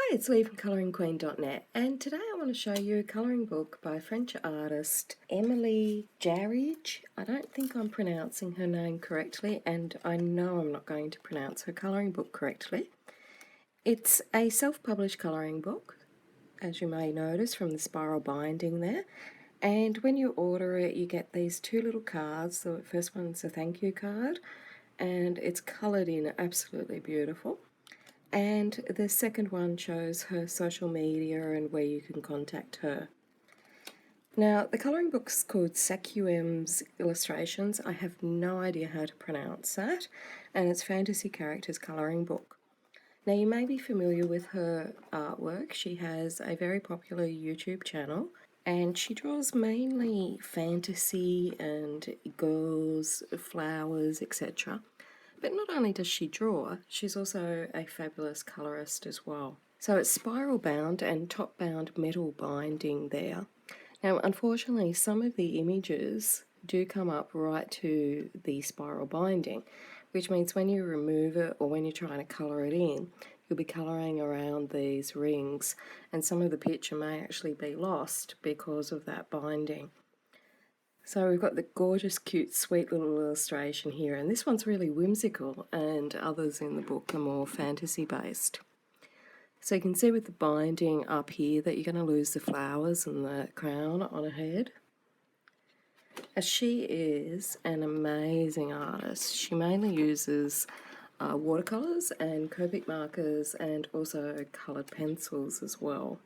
Hi, it's Lee from ColouringQueen.net, and today I want to show you a colouring book by French artist Emilie Jarrige. I don't think I'm pronouncing her name correctly, and I know I'm not going to pronounce her colouring book correctly. It's a self-published colouring book, as you may notice from the spiral binding there. And when you order it, you get these two little cards. The first one's a thank you card, and it's coloured in absolutely beautiful. And the second one shows her social media and where you can contact her. Now, the colouring book's called Sakuems Illustrations. I have no idea how to pronounce that, and it's Fantasy Characters colouring book. Now, you may be familiar with her artwork. She has a very popular YouTube channel, and she draws mainly fantasy and girls, flowers, etc. But not only does she draw, she's also a fabulous colourist as well. So it's spiral bound and top bound metal binding there. Now, unfortunately, some of the images do come up right to the spiral binding, which means when you remove it or when you're trying to colour it in, you'll be colouring around these rings, and some of the picture may actually be lost because of that binding. So we've got the gorgeous, cute, sweet little illustration here, and this one's really whimsical, and others in the book are more fantasy based. So you can see with the binding up here that you're going to lose the flowers and the crown on her head. As she is an amazing artist, she mainly uses watercolours and Copic markers and also coloured pencils as well.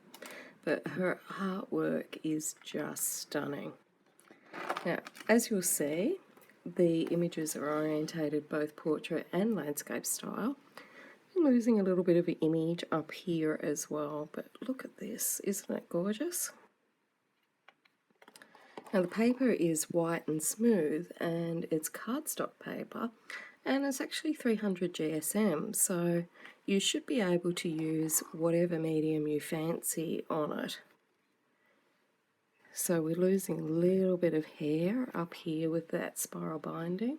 But her artwork is just stunning. Now, as you'll see, the images are orientated both portrait and landscape style. I'm losing a little bit of an image up here as well, but look at this, isn't it gorgeous? Now the paper is white and smooth, and it's cardstock paper, and it's actually 300 GSM, so you should be able to use whatever medium you fancy on it. So we're losing a little bit of hair up here with that spiral binding.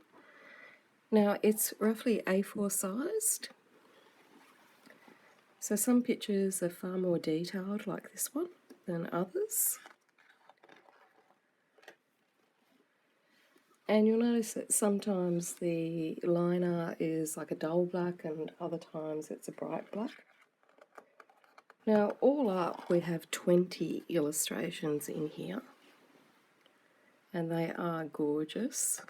Now it's roughly A4 sized. So some pictures are far more detailed like this one than others. And you'll notice that sometimes the liner is like a dull black and other times it's a bright black. Now all up we have 20 illustrations in here, and they are gorgeous.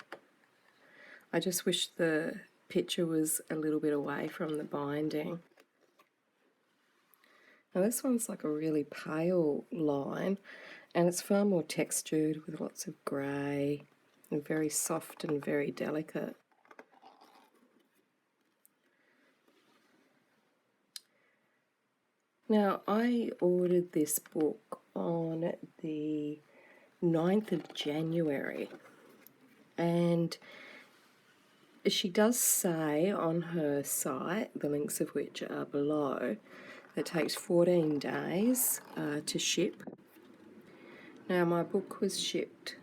I just wish the picture was a little bit away from the binding. Now this one's like a really pale line, and it's far more textured with lots of grey and very soft and very delicate. Now I ordered this book on the 9th of January, and she does say on her site, the links of which are below, that it takes 14 days to ship. Now my book was shipped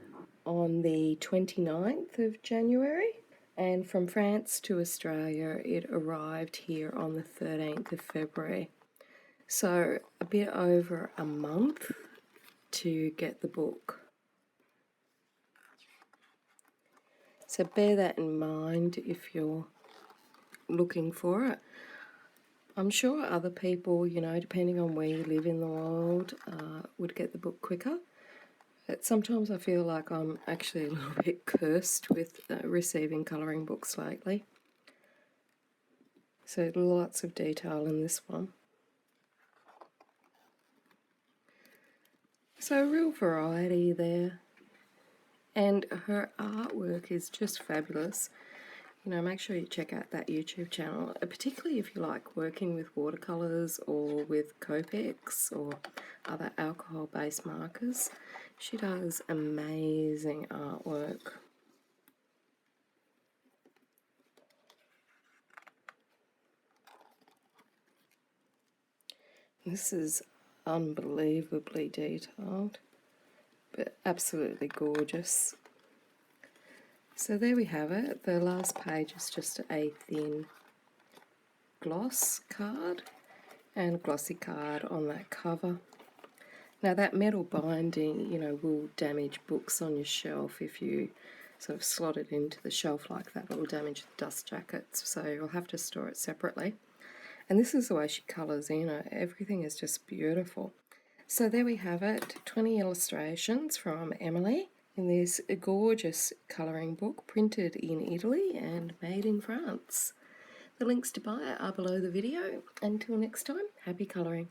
on the 29th of January, and from France to Australia it arrived here on the 13th of February. So a bit over a month to get the book. So bear that in mind if you're looking for it. I'm sure other people, depending on where you live in the world, would get the book quicker. But sometimes I feel like I'm actually a little bit cursed with receiving colouring books lately. So lots of detail in this one. So a real variety there. And her artwork is just fabulous. Make sure you check out that YouTube channel, particularly if you like working with watercolours or with Copics or other alcohol-based markers. She does amazing artwork. This is unbelievably detailed, but absolutely gorgeous. So there we have it. The last page is just a thin gloss card, and a glossy card on that cover. Now that metal binding, will damage books on your shelf if you sort of slot it into the shelf like that. It will damage the dust jackets, so you'll have to store it separately. And this is the way she colours in it. Everything is just beautiful. So there we have it, 20 illustrations from Emilie in this gorgeous colouring book printed in Italy and made in France. The links to buy are below the video. Until next time, happy colouring.